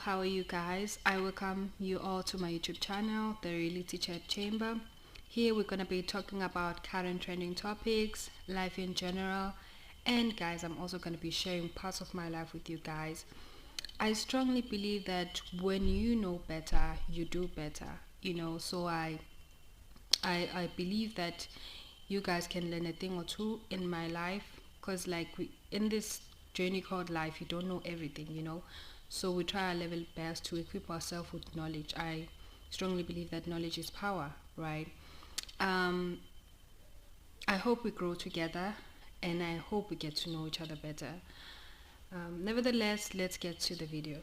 how are you guys? I welcome you all to my YouTube channel, The Reality Chat Chamber. Here we're going to be talking about current trending topics, life in general, and guys, I'm also going to be sharing parts of my life with you guys. I strongly believe that when you know better, you do better, so I believe that you guys can learn a thing or two in my life, because in this journey called life, you don't know everything, so we try our level best to equip ourselves with knowledge. I strongly believe that knowledge is power, right? um I hope we grow together, and I hope we get to know each other better. Nevertheless, let's get to the video.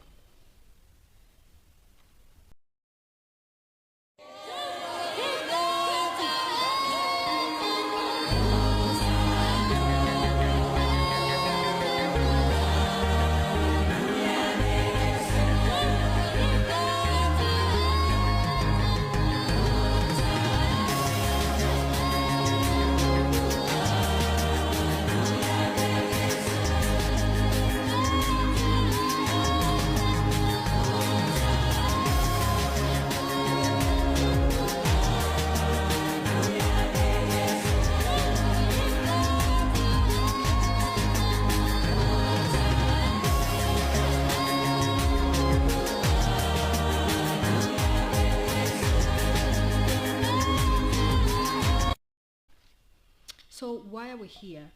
So why are we here?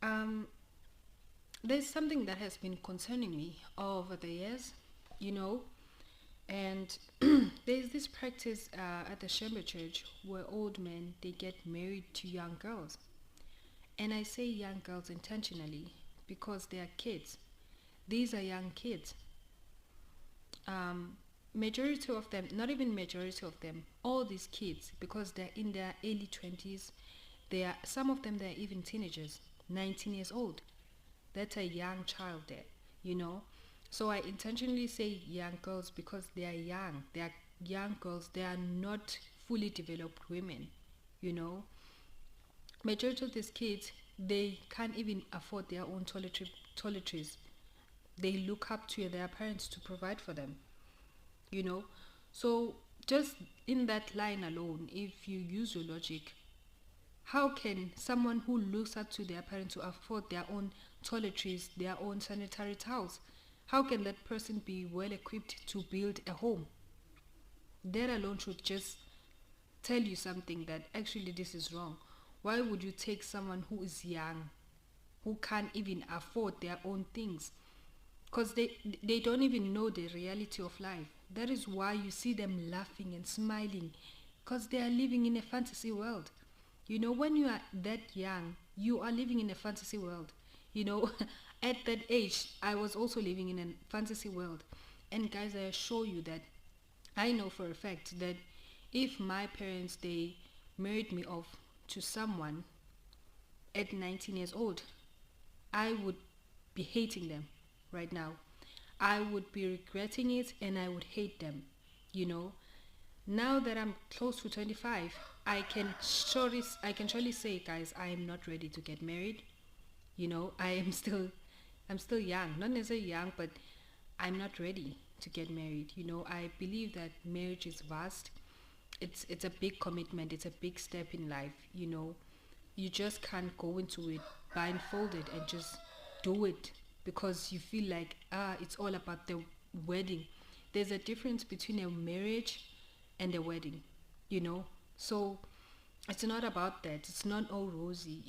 um there's something that has been concerning me over the years, you know and there's this practice at the Shemba church where old men, they get married to young girls. And I say young girls intentionally because they are kids. These are young kids. Majority of them, not even majority of them, all these kids, because they're in their early 20s, they are, some of them, they're even teenagers, 19 years old. That's a young child there, you know so I intentionally say young girls because they are young girls. They are not fully developed women, you know majority of these kids, they can't even afford their own toiletries. They look up to their parents to provide for them, you know so just in that line alone, if you use your logic, how can someone who looks up to their parents to afford their own toiletries, their own sanitary towels, how can that person be well equipped to build a home? That alone should just tell you something, that actually this is wrong. Why would you take someone who is young, who can't even afford their own things? Because they don't even know the reality of life. That is why you see them laughing and smiling, because they are living in a fantasy world. When you are that young, you are living in a fantasy world. you know at that age, I was also living in a fantasy world. And guys, I assure you that I know for a fact that if my parents, they married me off to someone at 19 years old, I would be hating them right now. I would be regretting it, and I would hate them. You know, now that I'm close to 25, I can surely say, guys, I am not ready to get married. I'm still young, not necessarily young, but I'm not ready to get married. I believe that marriage is vast. It's a big commitment. It's a big step in life. You just can't go into it blindfolded and just do it because you feel like, it's all about the wedding. There's a difference between a marriage and a wedding, you know so it's not about that. It's not all rosy.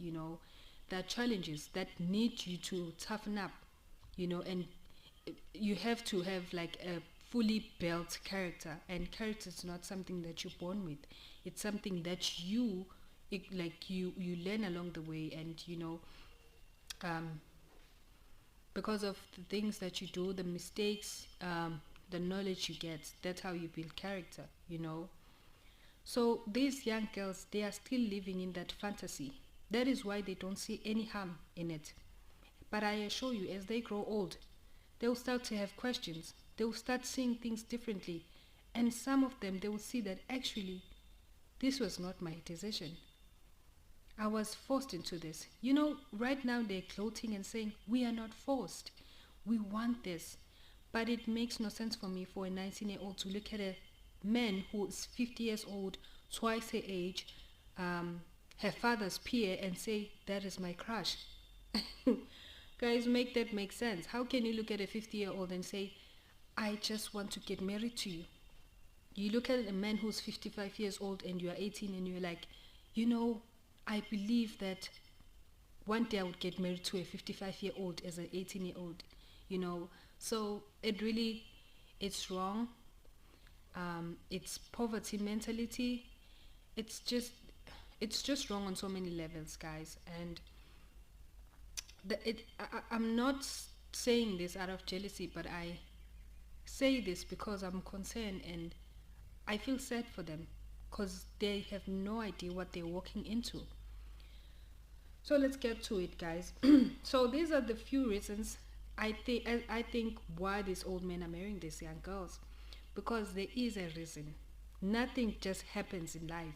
There are challenges that need you to toughen up, and you have to have like a fully built character. And character is not something that you're born with. It's something that you learn along the way. And um because of the things that you do, the mistakes, the knowledge you get, that's how you build character. So these young girls, they are still living in that fantasy. That is why they don't see any harm in it. But I assure you, as they grow old, they will start to have questions. They will start seeing things differently. And some of them, they will see that actually this was not my decision. I was forced into this. Right now they're gloating and saying, we are not forced. We want this. But it makes no sense for me for a 19-year-old to look at a man who is 50 years old, twice her age, her father's peer, and say, that is my crush. Guys, make that make sense. How can you look at a 50-year-old and say, I just want to get married to you? You look at a man who's 55 years old and you are 18 and you're like, I believe that one day I would get married to a 55-year-old as an 18-year-old, So it's wrong. It's poverty mentality. It's just wrong on so many levels, guys. And I'm not saying this out of jealousy, but I say this because I'm concerned and I feel sad for them because they have no idea what they're walking into. So let's get to it, guys. So these are the few reasons I think why these old men are marrying these young girls, because there is a reason. Nothing just happens in life.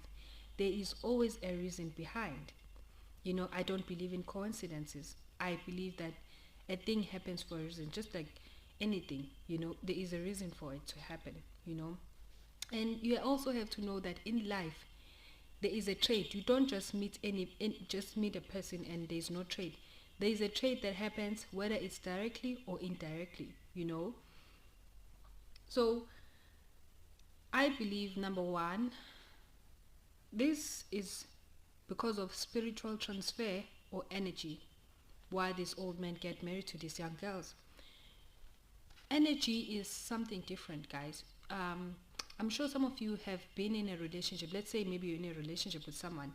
There is always a reason behind. I don't believe in coincidences. I believe that a thing happens for a reason, just like anything. There is a reason for it to happen. And you also have to know that in life there is a trait. You don't just meet a person and there's no trait. There is a trait that happens whether it's directly or indirectly. So I believe, number one, this is because of spiritual transfer or energy why these old men get married to these young girls. Energy is something different, guys. I'm sure some of you have been in a relationship. Let's say maybe you're in a relationship with someone.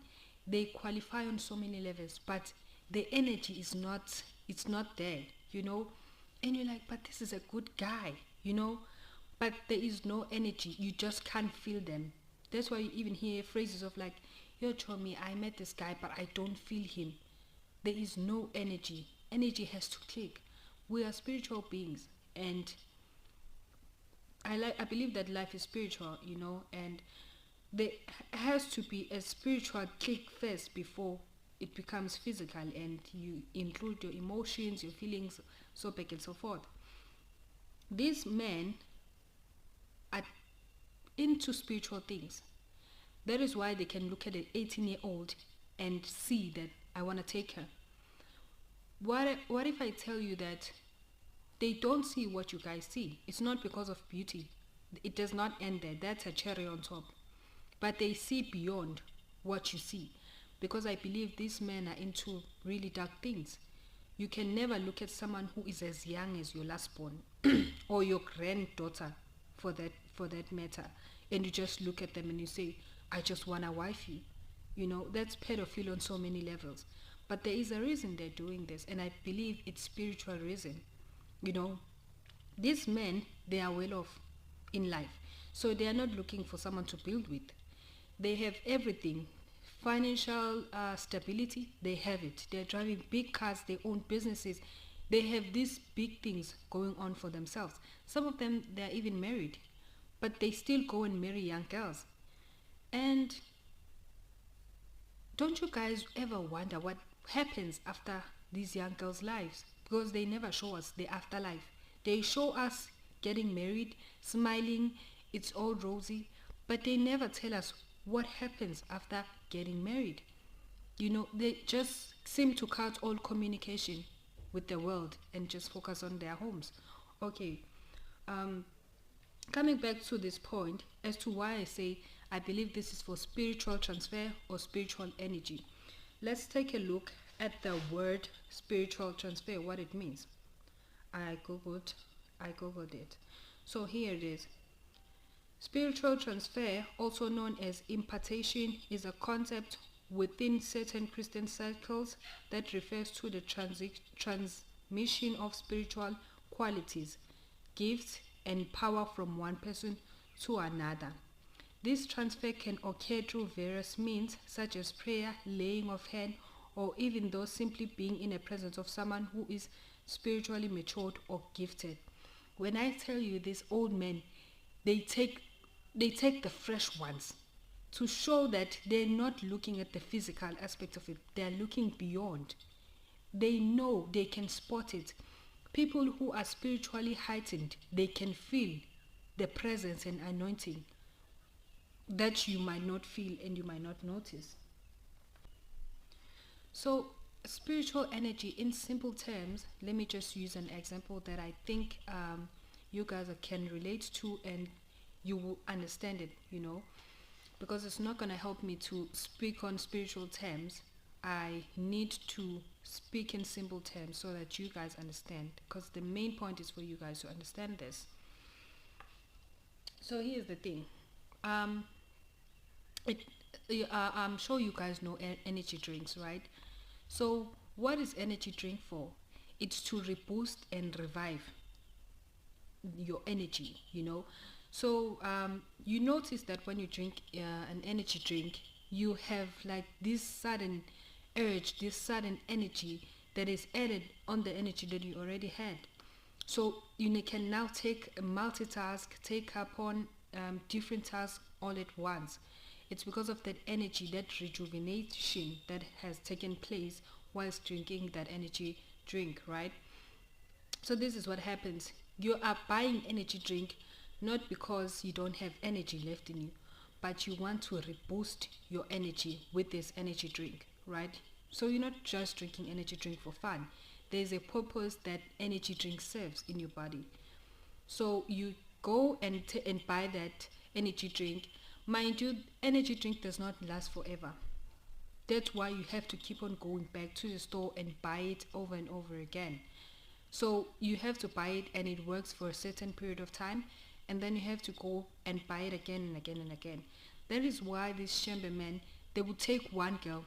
They qualify on so many levels, but the energy is not there, and you're like, but this is a good guy, but there is no energy. You just can't feel them. That's why you even hear phrases of like, yo, Chomi, I met this guy but I don't feel him. There is no energy. Energy has to click. We are spiritual beings, and I believe that life is spiritual, and there has to be a spiritual click first before it becomes physical, and you include your emotions, your feelings, so back and so forth. These men are into spiritual things. That is why they can look at an 18-year-old and see that I want to take her. What if I tell you that they don't see what you guys see? It's not because of beauty. It does not end there. That's a cherry on top. But they see beyond what you see. Because I believe these men are into really dark things. You can never look at someone who is as young as your last born or your granddaughter for that matter, and you just look at them and you say, I just want to wife you. That's pedophile on so many levels. But there is a reason they're doing this, and I believe it's spiritual reason. These men, they are well off in life, so they are not looking for someone to build with. They have everything. Financial stability, they have it. They're driving big cars, they own businesses, they have these big things going on for themselves. Some of them, they're even married, but they still go and marry young girls. And don't you guys ever wonder what happens after these young girls' lives? Because they never show us the afterlife. They show us getting married, smiling, it's all rosy, but they never tell us what happens after getting married. They just seem to cut all communication with the world and just focus on their homes. Okay, coming back to this point as to why I say I believe this is for spiritual transfer or spiritual energy. Let's take a look at the word spiritual transfer, what it means. I googled it. So here it is. Spiritual transfer, also known as impartation, is a concept within certain Christian circles that refers to the transmission of spiritual qualities, gifts, and power from one person to another. This transfer can occur through various means such as prayer, laying of hand, or even though simply being in the presence of someone who is spiritually matured or gifted. When I tell you these old men, they take the fresh ones to show that they're not looking at the physical aspect of it. They're looking beyond. They know, they can spot it. People who are spiritually heightened, they can feel the presence and anointing that you might not feel and you might not notice. So, spiritual energy, in simple terms, let me just use an example that I think you guys can relate to and you will understand it, because it's not going to help me to speak on spiritual terms. I need to speak in simple terms so that you guys understand, because the main point is for you guys to understand this. So here's the thing. I'm sure you guys know energy drinks, right? So what is energy drink for? It's to reboost and revive your energy. So you notice that when you drink an energy drink, you have like this sudden urge, this sudden energy that is added on the energy that you already had. So you can now multitask, take upon different tasks all at once. It's because of that energy, that rejuvenation that has taken place whilst drinking that energy drink, right? So this is what happens. You are buying energy drink not because you don't have energy left in you, but you want to reboost your energy with this energy drink, right? So you're not just drinking energy drink for fun. There's a purpose that energy drink serves in your body. So you go and buy that energy drink. Mind you, energy drink does not last forever. That's why you have to keep on going back to the store and buy it over and over again. So you have to buy it and it works for a certain period of time, and then you have to go and buy it again and again and again. That is why these Shembe men, they will take one girl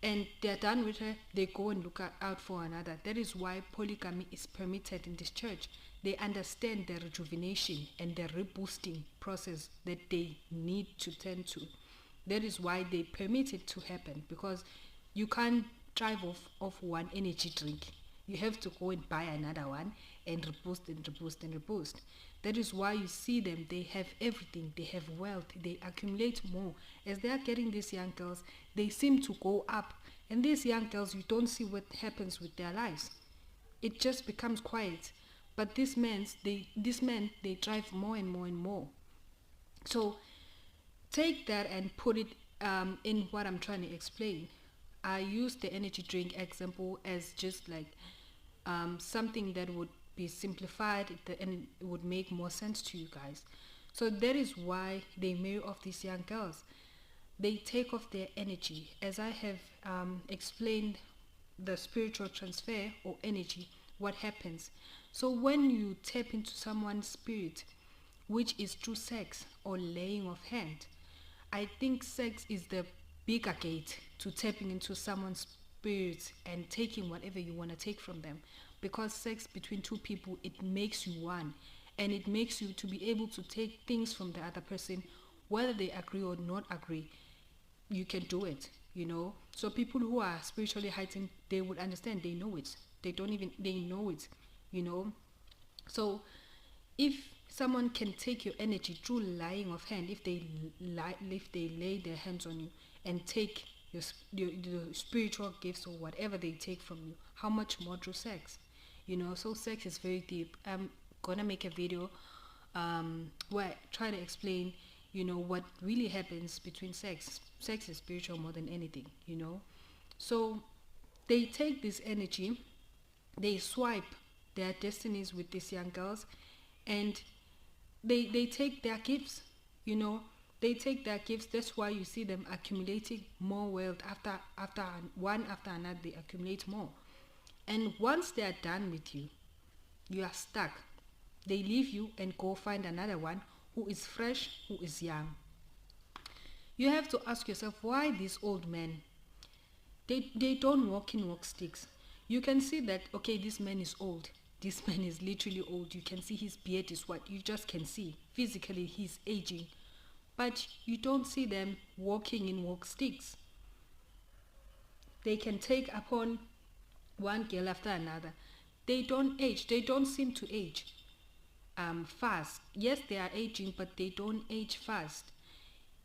and they're done with her, they go and look out for another. That is why polygamy is permitted in this church. They understand the rejuvenation and the reboosting process that they need to tend to. That is why they permit it to happen, because you can't drive off one energy drink. You have to go and buy another one and reboost and reboost and reboost. That is why you see them, they have everything, they have wealth, they accumulate more. As they are getting these young girls, they seem to go up. And these young girls, you don't see what happens with their lives. It just becomes quiet. But these men, they drive more and more and more. So take that and put it in what I'm trying to explain. I use the energy drink example as just like something that would be simplified and it would make more sense to you guys. So that is why they marry off these young girls. They take off their energy. As I have explained, the spiritual transfer or energy, what happens. So when you tap into someone's spirit, which is through sex or laying of hand, I think sex is the bigger gate to tapping into someone's spirit and taking whatever you want to take from them. Because sex between two people, it makes you one, and it makes you to be able to take things from the other person, whether they agree or not agree. You can do it. So people who are spiritually heightened, they would understand. They know it. They know it. So if someone can take your energy through lying of hand, if they lay their hands on you and take your spiritual gifts or whatever they take from you, how much more through sex? So sex is very deep. I'm gonna make a video where I try to explain what really happens between sex is spiritual more than anything. So they take this energy, they swipe their destinies with these young girls, and they take their gifts. They take their gifts. That's why you see them accumulating more wealth after one after another. They accumulate more, and once they are done with you, you are stuck. They leave you and go find another one who is fresh, who is young. You have to ask yourself, why these old men, they don't walk in walk sticks. You can see that, okay, this man is old. This man is literally old. You can see his beard is what you just can see. Physically, he's aging. But you don't see them walking in walk sticks. They can take upon one girl after another. They don't age. They don't seem to age fast. Yes, they are aging, but they don't age fast.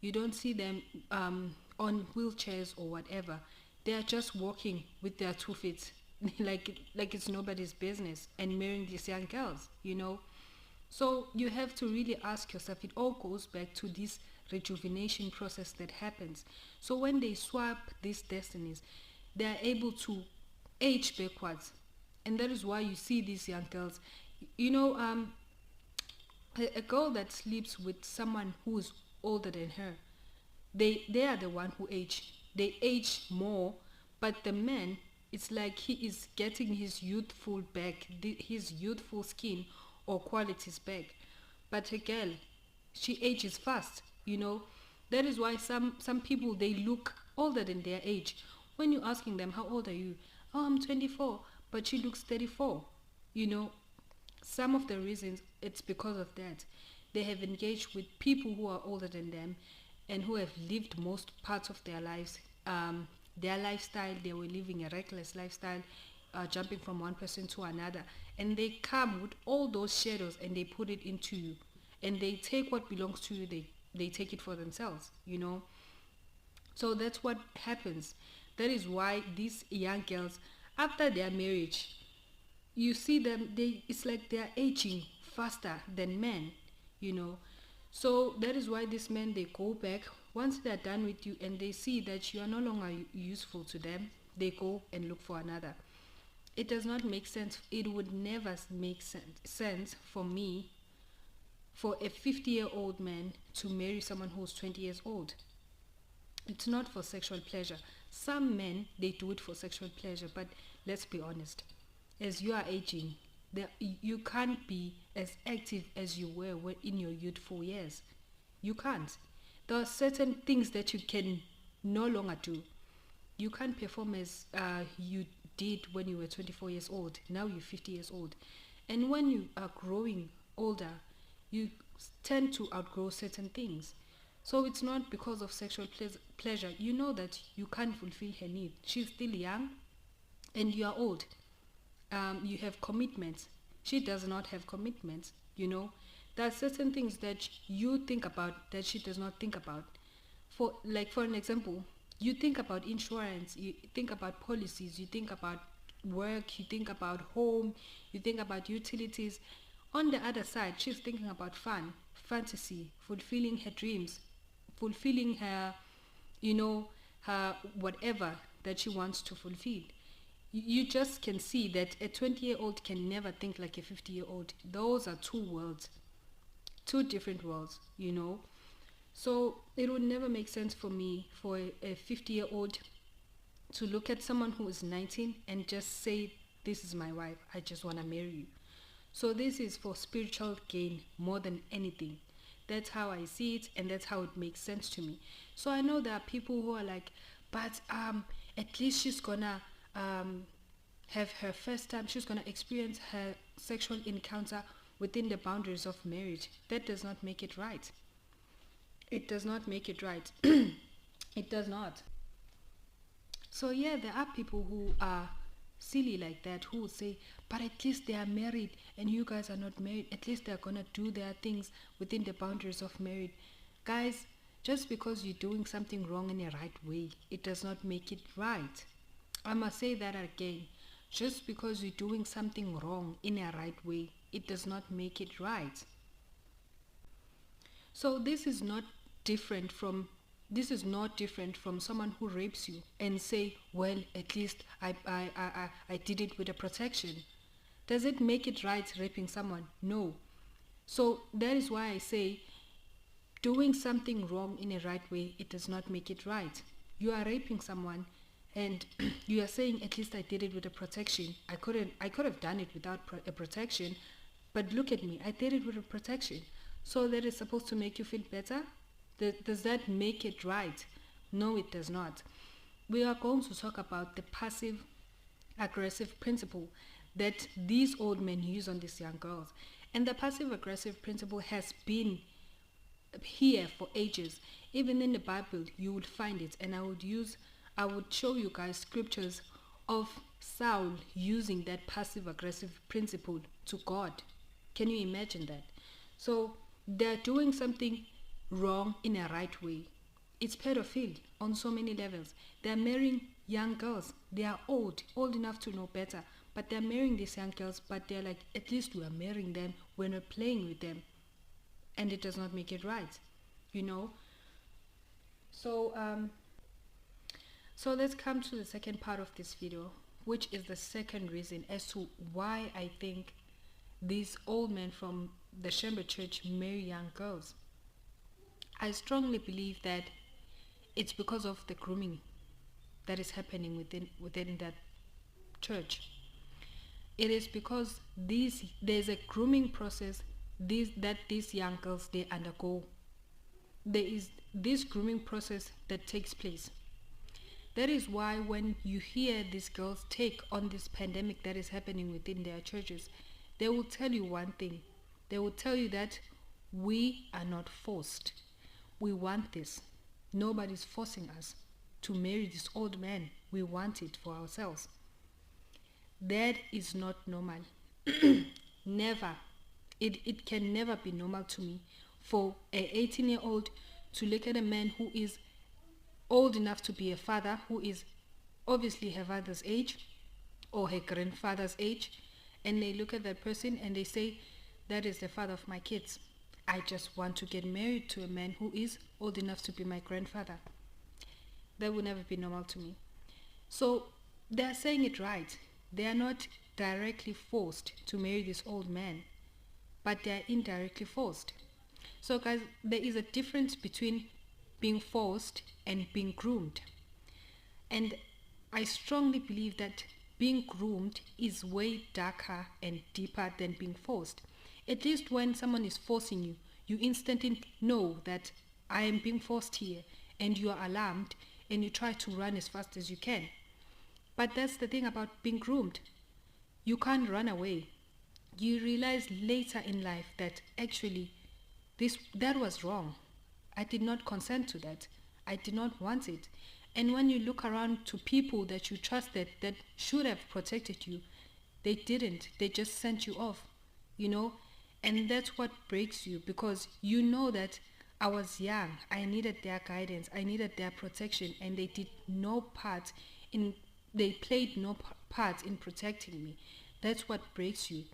You don't see them on wheelchairs or whatever. They are just walking with their 2 feet. like it's nobody's business, and marrying these young girls, you know. So you have to really ask yourself. It all goes back to this rejuvenation process that happens. So when they swap these destinies, they are able to age backwards, and that is why you see these young girls. You know, a girl that sleeps with someone who is older than her, they are the one who age. They age more, but the man, it's like he is getting his youthful back, his youthful skin or qualities back. But a girl, she ages fast, you know. That is why some people, they look older than their age. When you're asking them, how old are you? Oh, I'm 24, but she looks 34, you know. Some of the reasons, it's because of that. They have engaged with people who are older than them and who have lived most parts of their lives. Their lifestyle, they were living a reckless lifestyle, jumping from one person to another. And they come with all those shadows and they put it into you. And they take what belongs to you, they take it for themselves, you know. So that's what happens. That is why these young girls, after their marriage, you see them, they it's like they are aging faster than men, you know. So that is why these men, they go back once they're done with you and they see that you are no longer useful to them. They go and look for another. It does not make sense. It would never make sense for me, for a 50-year-old man to marry someone who's 20 years old. It's not for sexual pleasure. Some men, they do it for sexual pleasure, but let's be honest. As you are aging, you can't be as active as you were in your youthful years. You can't. There are certain things that you can no longer do. You can't perform as you did when you were 24 years old. Now you're 50 years old. And when you are growing older, you tend to outgrow certain things. So it's not because of sexual pleasure. You know that you can't fulfill her need. She's still young and you are old. You have commitments. She does not have commitments, you know. There are certain things that you think about that she does not think about. For an example, you think about insurance, you think about policies, you think about work, you think about home, you think about utilities. On the other side, she's thinking about fun, fantasy, fulfilling her dreams, fulfilling her, you know, her whatever that she wants to fulfill. You just can see that a 20-year-old can never think like a 50-year-old. Those are two worlds, two different worlds, you know. So it would never make sense for me for a 50-year-old to look at someone who is 19 and just say, this is my wife, I just want to marry you. So this is for spiritual gain more than anything. That's how I see it, and that's how it makes sense to me. So I know there are people who are like, but at least she's gonna have her first time, she's gonna experience her sexual encounter within the boundaries of marriage. That does not make it right. It does not make it right. It does not. So yeah, there are people who are silly like that, who would say, but at least they are married and you guys are not married. At least they're gonna do their things within the boundaries of marriage. Guys, just because you're doing something wrong in a right way, it does not make it right. I must say that again. Just because you're doing something wrong in a right way, it does not make it right. So this is not different from someone who rapes you and say, well, at least I did it with a protection. Does it make it right raping someone? No. So that is why I say doing something wrong in a right way, it does not make it right. You are raping someone and you are saying, at least I did it with a protection. I could have done it without a protection, but look at me, I did it with a protection. So that is supposed to make you feel better? Does that make it right? No, it does not. We are going to talk about the passive aggressive principle that these old men use on these young girls. And the passive aggressive principle has been here for ages. Even in the Bible, you would find it. And I would show you guys scriptures of Saul using that passive aggressive principle to God. Can you imagine that? So they're doing something wrong in a right way. It's pedophilia on so many levels. They're marrying young girls. They are old enough to know better, but they're marrying these young girls, but they're like, at least we are marrying them, we're not playing with them. And it does not make it right, you know. So let's come to the second part of this video, which is the second reason as to why I think these old men from the Shembe Church marry young girls. I strongly believe that it's because of the grooming that is happening within that church. It is because there's a grooming process that these young girls they undergo. There is this grooming process that takes place. That is why when you hear these girls take on this pandemic that is happening within their churches, they will tell you one thing. They will tell you that we are not forced. We want this. Nobody's forcing us to marry this old man. We want it for ourselves. That is not normal. Never. It can never be normal to me for an 18-year-old to look at a man who is old enough to be a father, who is obviously her father's age or her grandfather's age, and they look at that person and they say, that is the father of my kids. I just want to get married to a man who is old enough to be my grandfather. That will never be normal to me. So they are saying it right. They are not directly forced to marry this old man, but they are indirectly forced. So guys, there is a difference between being forced and being groomed. And I strongly believe that being groomed is way darker and deeper than being forced. At least when someone is forcing you, you instantly know that I am being forced here, and you are alarmed and you try to run as fast as you can. But that's the thing about being groomed. You can't run away. You realize later in life that actually that was wrong. I did not consent to that. I did not want it. And when you look around to people that you trusted that should have protected you, they didn't. They just sent you off, you know. And that's what breaks you, because you know that I was young. I needed their guidance. I needed their protection, and they played no part in protecting me. That's what breaks you.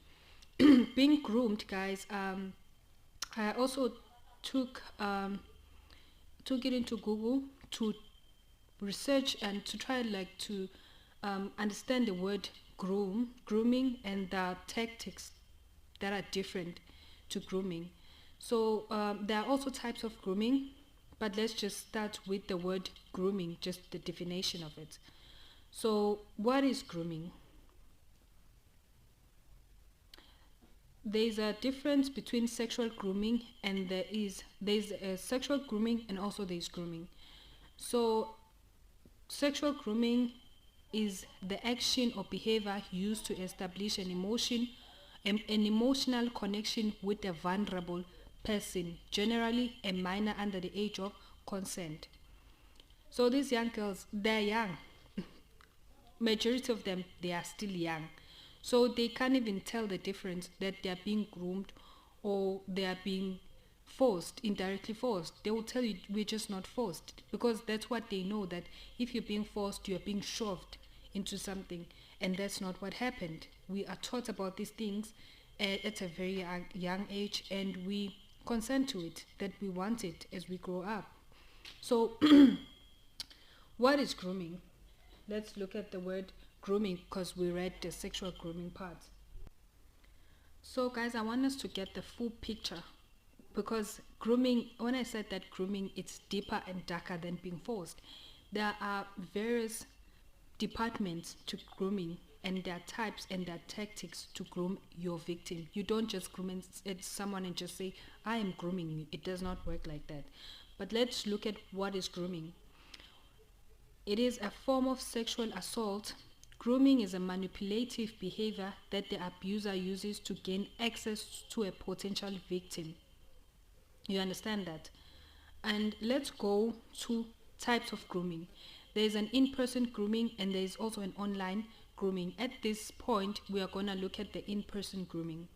Being groomed, guys. I also took it into Google to research and to try to understand the word grooming, and the tactics that are different to grooming. So there are also types of grooming, but let's just start with the word grooming, just the definition of it. So what is grooming? There's a difference between sexual grooming and there's a sexual grooming, and also there's grooming. So sexual grooming is the action or behavior used to establish an emotional connection with a vulnerable person, generally a minor under the age of consent. So these young girls, they're young. Majority of them, they are still young. So they can't even tell the difference that they are being groomed or they are being forced, indirectly forced. They will tell you, we're just not forced, because that's what they know, that if you're being forced, you're being shoved into something, and that's not what happened. We are taught about these things at a very young age, and we consent to it, that we want it as we grow up. So what is grooming? Let's look at the word grooming, because we read the sexual grooming part. So guys, I want us to get the full picture, because grooming, when I said that grooming, it's deeper and darker than being forced. There are various departments to grooming, and there are types and there are tactics to groom your victim. You don't just groom someone and just say, I am grooming you. It does not work like that. But let's look at what is grooming. It is a form of sexual assault. Grooming is a manipulative behavior that the abuser uses to gain access to a potential victim. You understand that? And let's go to types of grooming. There is an in-person grooming, and there is also an online grooming. At this point, we are going to look at the in-person grooming.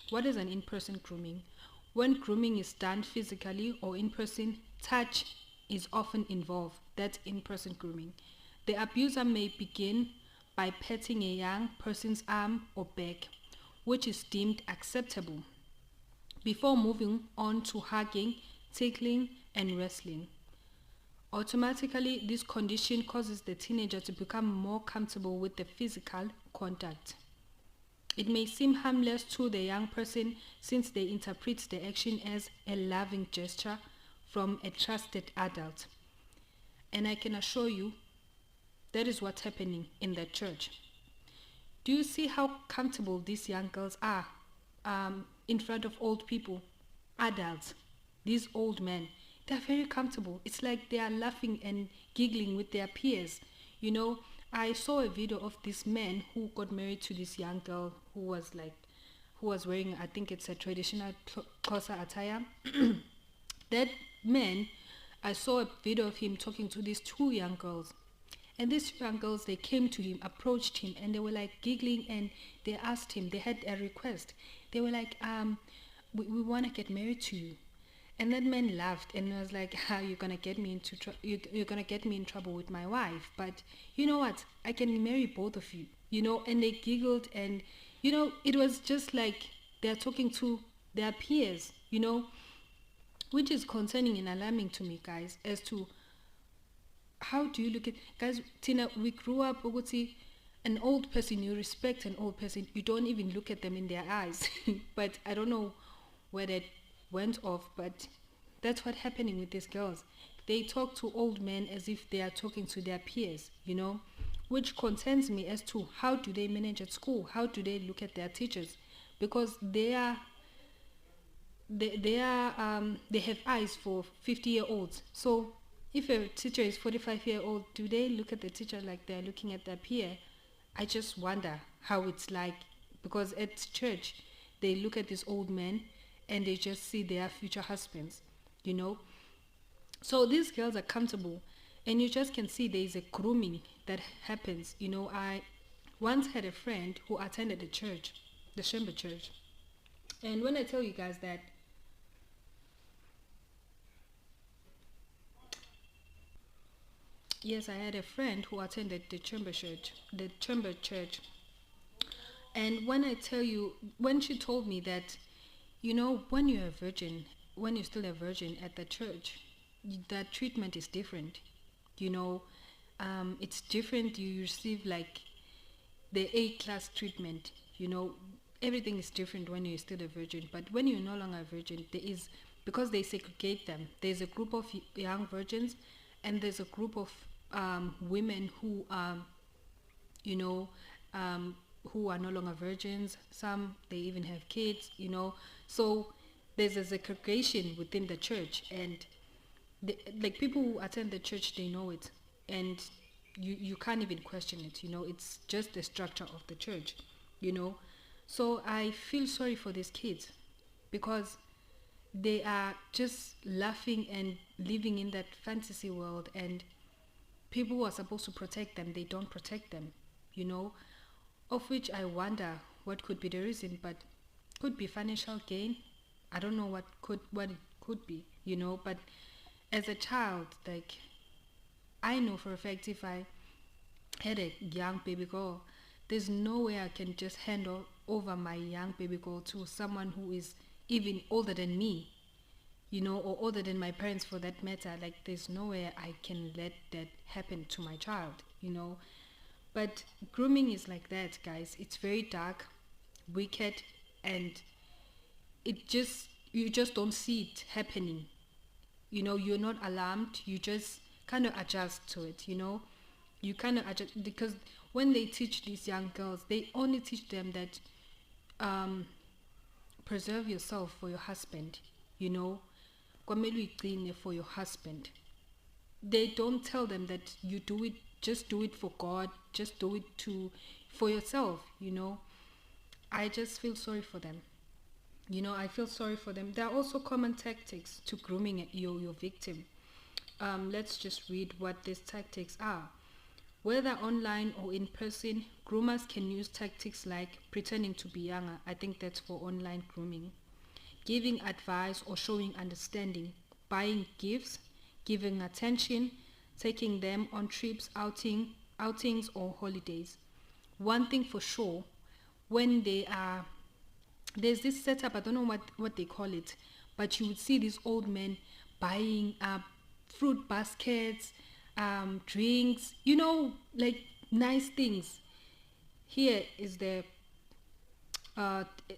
What is an in-person grooming? When grooming is done physically or in person, touch, is often involved. That's in-person grooming. The abuser may begin by petting a young person's arm or back, which is deemed acceptable, before moving on to hugging, tickling, and wrestling. Automatically, this condition causes the teenager to become more comfortable with the physical contact. It may seem harmless to the young person since they interpret the action as a loving gesture from a trusted adult. And I can assure you that is what's happening in the church. Do you see how comfortable these young girls are in front of old people, adults, these old men? They're very comfortable. It's like they are laughing and giggling with their peers. You know, I saw a video of this man who got married to this young girl who was wearing, I think it's a traditional Xhosa attire. That man, I saw a video of him talking to these two young girls. And these young girls, they came to him, approached him, and they were like giggling, and they asked him, they had a request. They were like, we want to get married to you. And that man laughed and was like, you're gonna get me into you're gonna get me in trouble with my wife. But you know what? I can marry both of you. You know, and they giggled, and you know, it was just like they're talking to their peers, you know, which is concerning and alarming to me, guys, as to how do you look at guys. Tina, we grew up ukuthi an old person, you respect an old person, you don't even look at them in their eyes. But I don't know where that went off, but that's what's happening with these girls. They talk to old men as if they are talking to their peers, you know, which concerns me as to how do they manage at school, how do they look at their teachers, because they have eyes for 50-year-olds. So if a teacher is 45-year-old, do they look at the teacher like they're looking at their peer? I just wonder how it's like, because at church they look at these old men and they just see their future husbands, you know. So these girls are comfortable, and you just can see there is a grooming that happens. You know, I once had a friend who attended the church, the Shemba church, and when I tell you guys that yes, I had a friend who attended the Chamber church, and when I tell you, when she told me that, you know, when you're a virgin, when you're still a virgin at the church, that treatment is different. You know, it's different. You receive like the A-class treatment. You know, everything is different when you're still a virgin. But when you're no longer a virgin, there is, because they segregate them. There's a group of young virgins, and there's a group of women who you know, who are no longer virgins. Some, they even have kids, you know. So there's a segregation within the church, and like people who attend the church, they know it, and you can't even question it, you know. It's just the structure of the church, you know. So I feel sorry for these kids, because they are just laughing and living in that fantasy world, and people who are supposed to protect them, they don't protect them, you know. Of which I wonder what could be the reason, but could be financial gain. I don't know what it could be, you know. But as a child, like, I know for a fact if I had a young baby girl, there's no way I can just hand over my young baby girl to someone who is even older than me, you know, or older than my parents for that matter. Like, there's no way I can let that happen to my child, you know. But grooming is like that, guys. It's very dark, wicked, and you just don't see it happening. You know, you're not alarmed. You just kind of adjust to it, you know. You kind of adjust, because when they teach these young girls, they only teach them that preserve yourself for your husband, you know. Kwamele uyigcine for your husband. They don't tell them that you do it, just do it for God, just do it for yourself, you know. I just feel sorry for them. You know, I feel sorry for them. There are also common tactics to grooming your victim. Let's just read what these tactics are. Whether online or in person, groomers can use tactics like pretending to be younger. I think that's for online grooming. Giving advice or showing understanding. Buying gifts. giving attention, taking them on trips, outings or holidays. One thing for sure, when they are there's this setup, I don't know what they call it, but you would see these old men buying fruit baskets, drinks, like nice things. Here is the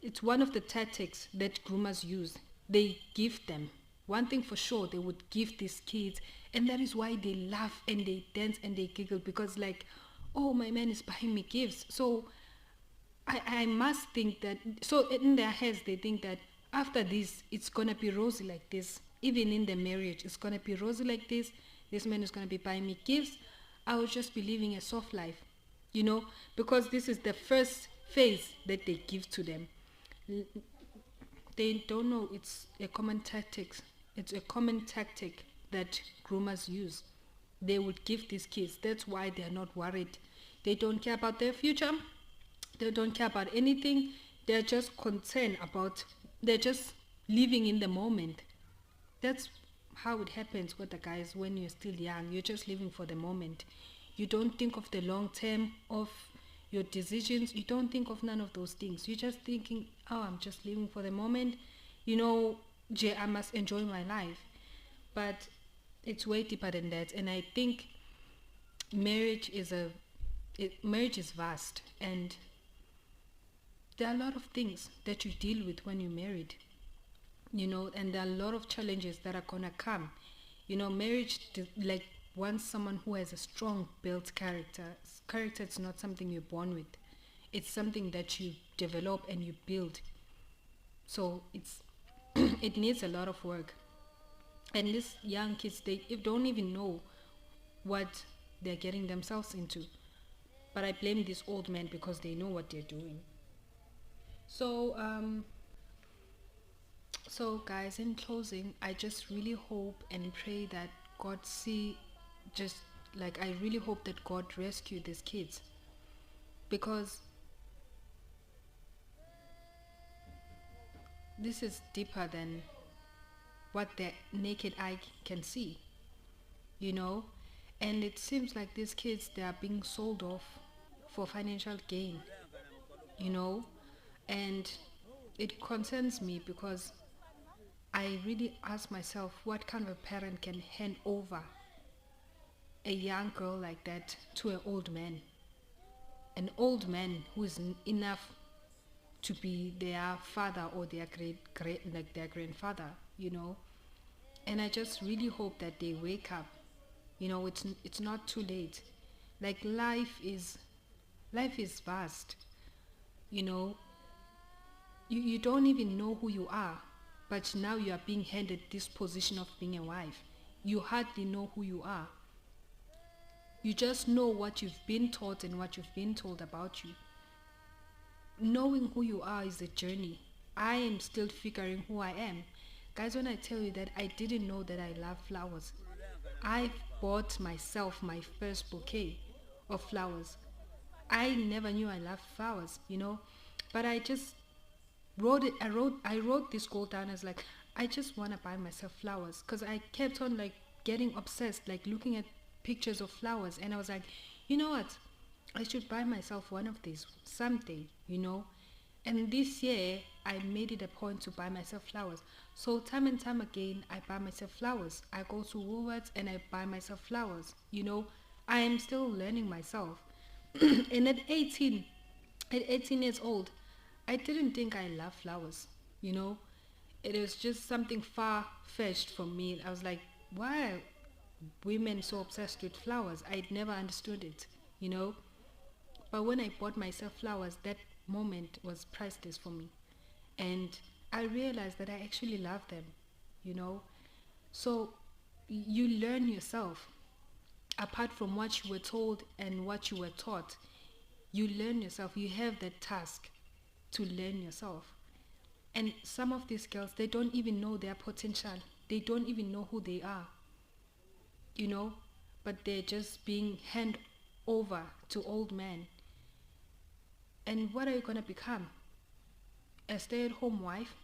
it's one of the tactics that groomers use. They gift them. One thing for sure, they would gift these kids, and that is why they laugh and they dance and they giggle, because like, oh, my man is buying me gifts. So I must think that, so in their heads they think that after this it's gonna be rosy like this. Even in the marriage, it's gonna be rosy like this man is gonna be buying me gifts. I will just be living a soft life, because this is the first phase that they give to them. They don't know it's a common tactic. It's a common tactic that groomers use. They would give these kids. That's why they're not worried. They don't care about their future. They don't care about anything. They're just concerned about, they're just living in the moment. That's how it happens with the guys when you're still young. You're just living for the moment. You don't think of the long term of your decisions. You don't think of none of those things. You're just thinking, oh, I'm just living for the moment. I must enjoy my life. But it's way deeper than that. And I think marriage is vast, and there are a lot of things that you deal with when you're married, and there are a lot of challenges that are gonna come. Marriage like wants someone who has a strong built character. Character is not something you're born with. It's something that you develop and you build. So it needs a lot of work. And these young kids, they don't even know what they're getting themselves into. But I blame these old men because they know what they're doing. So guys, in closing, I just really hope and pray that just like I really hope that God rescue these kids, because this is deeper than what the naked eye can see, and it seems like these kids, they are being sold off for financial gain, you know and it concerns me because I really ask myself, what kind of a parent can hand over a young girl like that to an old man who is enough to be their father or their great like their grandfather, and I just really hope that they wake up. It's not too late. Like, life is vast. You don't even know who you are, but now you are being handed this position of being a wife. You hardly know who you are. You just know what you've been taught and what you've been told about you. Knowing who you are is a journey. I am still figuring who I am. Guys, when I tell you that I didn't know that I love flowers, I bought myself my first bouquet of flowers. I never knew I loved flowers, but I just wrote it. I wrote this goal down as like, I just want to buy myself flowers, because I kept on like getting obsessed, like looking at pictures of flowers, and I was like, you know what, I should buy myself one of these someday. And this year I made it a point to buy myself flowers. So time and time again I buy myself flowers. I go to Woolworths and I buy myself flowers. I am still learning myself. And at 18 years old, I didn't think I love flowers. It was just something far-fetched from me. I was like, why are women so obsessed with flowers? I'd never understood it. But when I bought myself flowers, that moment was priceless for me. And I realized that I actually love them. So you learn yourself. Apart from what you were told and what you were taught, you learn yourself. You have that task to learn yourself. And some of these girls, they don't even know their potential. They don't even know who they are. But they're just being handed over to old men. And what are you going to become? A stay-at-home wife?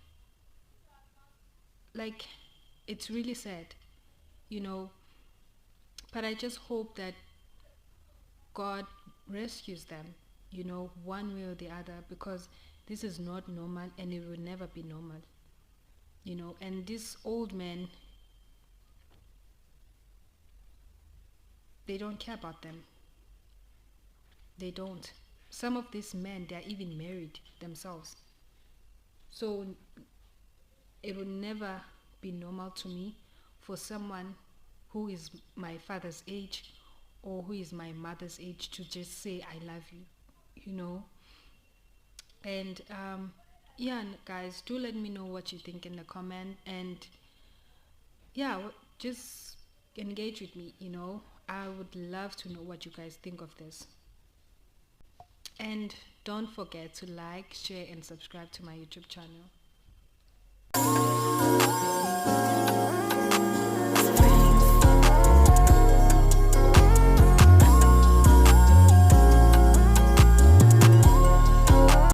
Like, it's really sad. you know. But I just hope that God rescues them, one way or the other, because this is not normal and it will never be normal, And these old men, they don't care about them. They don't. Some of these men, they're even married themselves. So it will never be normal to me for someone who is my father's age or who is my mother's age to just say I love you, you know. And yeah, guys, do let me know what you think in the comment, and yeah, just engage with me, I would love to know what you guys think of this. And don't forget to like, share, and subscribe to my YouTube channel.